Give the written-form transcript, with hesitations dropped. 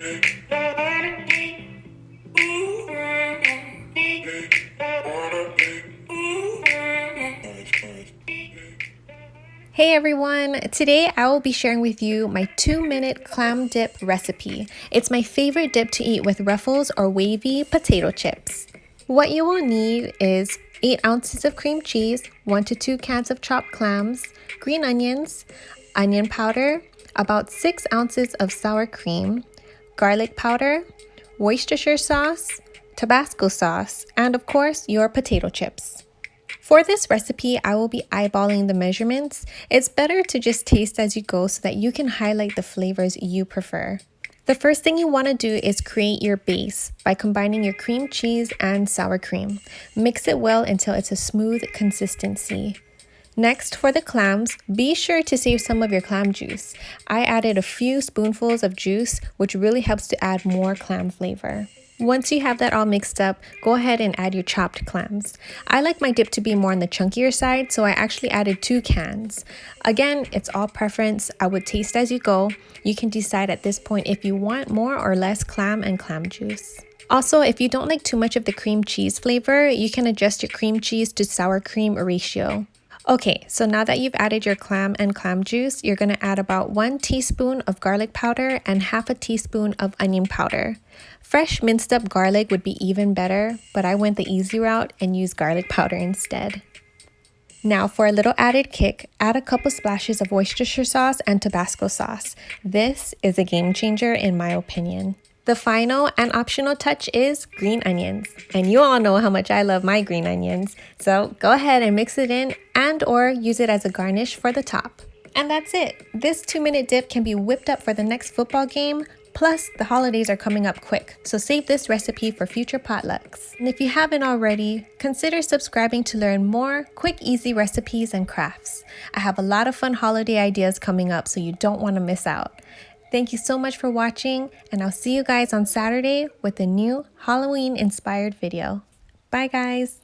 Hey everyone! Today I will be sharing with you my 2-minute clam dip recipe. It's my favorite dip to eat with ruffles or wavy potato chips. What you will need is 8 ounces of cream cheese, 1 to 2 cans of chopped clams, green onions, onion powder, about 6 ounces of sour cream, garlic powder, Worcestershire sauce, Tabasco sauce, and of course your potato chips. For this recipe, I will be eyeballing the measurements. It's better to just taste as you go so that you can highlight the flavors you prefer. The first thing you want to do is create your base by combining your cream cheese and sour cream. Mix it well until it's a smooth consistency. Next, for the clams, be sure to save some of your clam juice. I added a few spoonfuls of juice, which really helps to add more clam flavor. Once you have that all mixed up, go ahead and add your chopped clams. I like my dip to be more on the chunkier side, so I actually added 2 cans. Again, it's all preference. I would taste as you go. You can decide at this point if you want more or less clam and clam juice. Also, if you don't like too much of the cream cheese flavor, you can adjust your cream cheese to sour cream ratio. Okay, so now that you've added your clam and clam juice, you're going to add about 1 teaspoon of garlic powder and half a teaspoon of onion powder. Fresh minced up garlic would be even better, but I went the easy route and used garlic powder instead. Now for a little added kick, add a couple splashes of Worcestershire sauce and Tabasco sauce. This is a game changer in my opinion. The final and optional touch is green onions. And you all know how much I love my green onions. So go ahead and mix it in and or use it as a garnish for the top. And that's it. This 2-minute dip can be whipped up for the next football game. Plus, the holidays are coming up quick, so save this recipe for future potlucks. And if you haven't already, consider subscribing to learn more quick, easy recipes and crafts. I have a lot of fun holiday ideas coming up, so you don't want to miss out. Thank you so much for watching, and I'll see you guys on Saturday with a new Halloween-inspired video. Bye, guys!